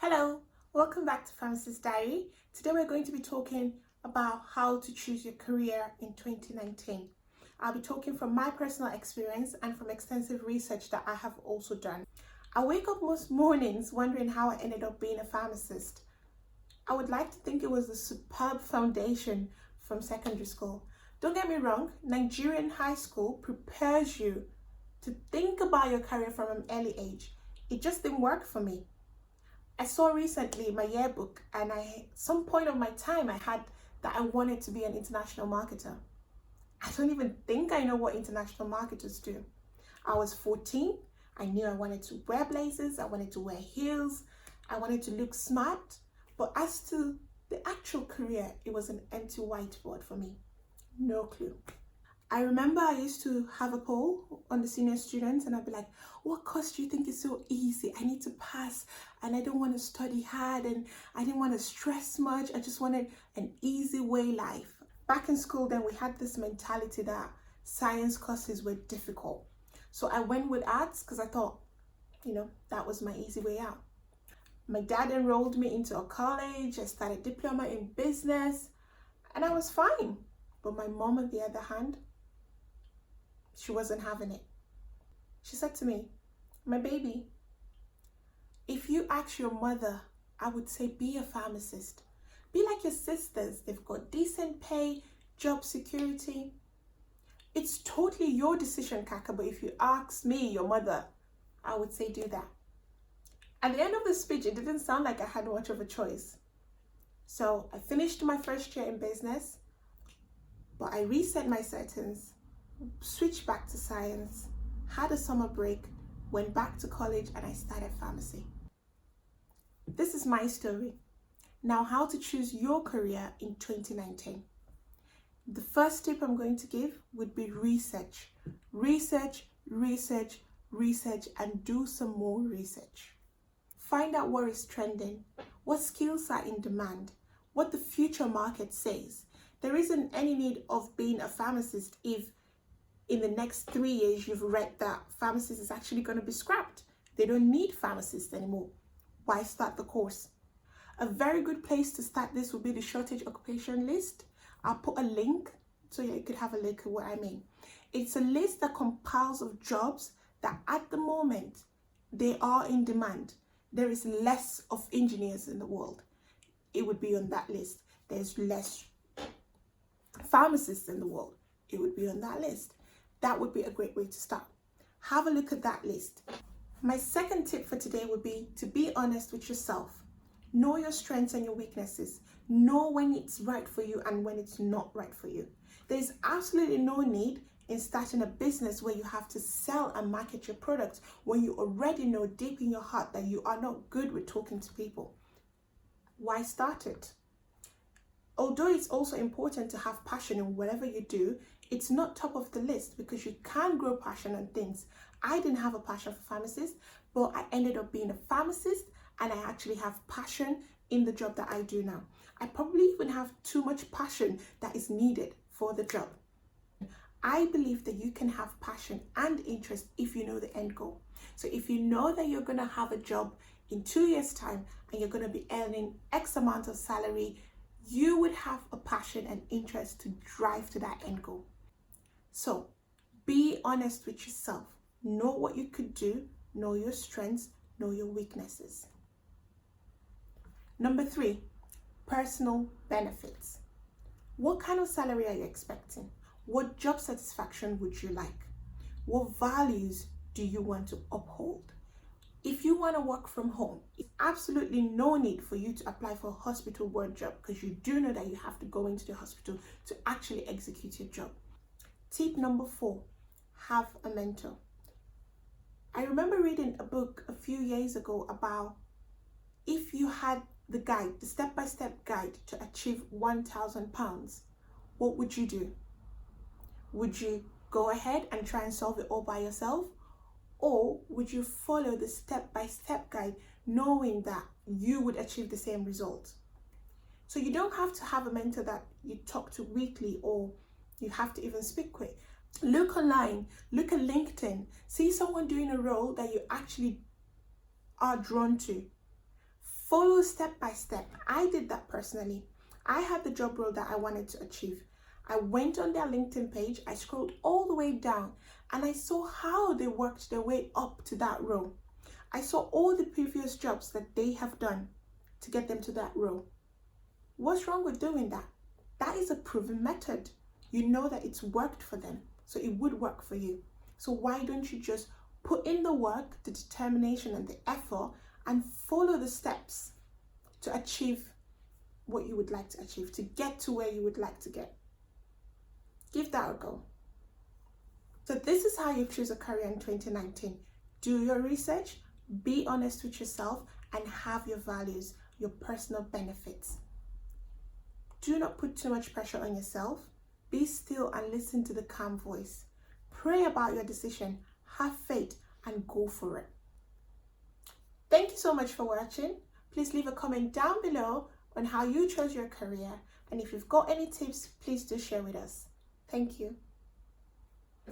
Hello, welcome back to Pharmacist Diary. Today we're going to be talking about how to choose your career in 2019. I'll be talking from my personal experience and from extensive research that I have also done. I wake up most mornings wondering how I ended up being a pharmacist. I would like to think it was a superb foundation from secondary school. Don't get me wrong, Nigerian high school prepares you to think about your career from an early age. It just didn't work for me. I saw recently my yearbook, and some point of my time I had that I wanted to be an international marketer. I don't even think I know what international marketers do. I was 14. I knew I wanted to wear blazers, I wanted to wear heels, I wanted to look smart. But as to the actual career, it was an empty whiteboard for me. No clue. I remember I used to have a poll on the senior students, and I'd be like, what course do you think is so easy? I need to pass, and I don't want to study hard, and I didn't want to stress much. I just wanted an easy way life. Back in school then, we had this mentality that science courses were difficult. So I went with arts because I thought, that was my easy way out. My dad enrolled me into a college. I started diploma in business, and I was fine. But my mom, on the other hand, she wasn't having it. She said to me, my baby, if you ask your mother, I would say be a pharmacist. Be like your sisters. They've got decent pay, job security. It's totally your decision, Kaka, but if you ask me, your mother, I would say do that. At the end of the speech, it didn't sound like I had much of a choice. So I finished my first year in business, but I reset my settings, switched back to science, had a summer break, went back to college, and I started pharmacy. This is my story. Now, how to choose your career in 2019. The first tip I'm going to give would be research. Research, research, research, and do some more research. Find out what is trending, what skills are in demand, what the future market says. There isn't any need of being a pharmacist if in the next 3 years you've read that pharmacist is actually going to be scrapped. They don't need pharmacists anymore. Why start the course? A very good place to start this would be the shortage occupation list. I'll put a link so you could have a look at what I mean. It's a list that compiles of jobs that at the moment they are in demand. There is less of engineers in the world. It would be on that list. There's less pharmacists in the world. It would be on that list. That would be a great way to start. Have a look at that list. My second tip for today would be to be honest with yourself. Know your strengths and your weaknesses. Know when it's right for you and when it's not right for you. There's absolutely no need in starting a business where you have to sell and market your products when you already know deep in your heart that you are not good with talking to people. Why start it? Although it's also important to have passion in whatever you do, it's not top of the list because you can grow passion on things. I didn't have a passion for pharmacists, but I ended up being a pharmacist, and I actually have passion in the job that I do now. I probably even have too much passion that is needed for the job. I believe that you can have passion and interest if you know the end goal. So if you know that you're going to have a job in 2 years' time and you're going to be earning X amount of salary, you would have a passion and interest to drive to that end goal. So be honest with yourself. Know what you could do, know your strengths, know your weaknesses. Number 3, personal benefits. What kind of salary are you expecting? What job satisfaction would you like? What values do you want to uphold? If you want to work from home, it's absolutely no need for you to apply for a hospital work job because you do know that you have to go into the hospital to actually execute your job. Tip number 4, have a mentor. I remember reading a book a few years ago about if you had the guide, the step-by-step guide to achieve £1,000, what would you do? Would you go ahead and try and solve it all by yourself? Or would you follow the step-by-step guide knowing that you would achieve the same result? So you don't have to have a mentor that you talk to weekly or you have to even speak with. Look online, look at LinkedIn, see someone doing a role that you actually are drawn to. Follow step by step. I did that personally. I had the job role that I wanted to achieve. I went on their LinkedIn page, I scrolled all the way down, and I saw how they worked their way up to that role. I saw all the previous jobs that they have done to get them to that role. What's wrong with doing that? That is a proven method. You know that it's worked for them, so it would work for you. So why don't you just put in the work, the determination, and the effort, and follow the steps to achieve what you would like to achieve, to get to where you would like to get. Give that a go. So this is how you choose a career in 2019. Do your research, be honest with yourself, and have your values, your personal benefits. Do not put too much pressure on yourself. Be still and listen to the calm voice. Pray about your decision, have faith, and go for it. Thank you so much for watching. Please leave a comment down below on how you chose your career, and if you've got any tips, please do share with us. Thank you.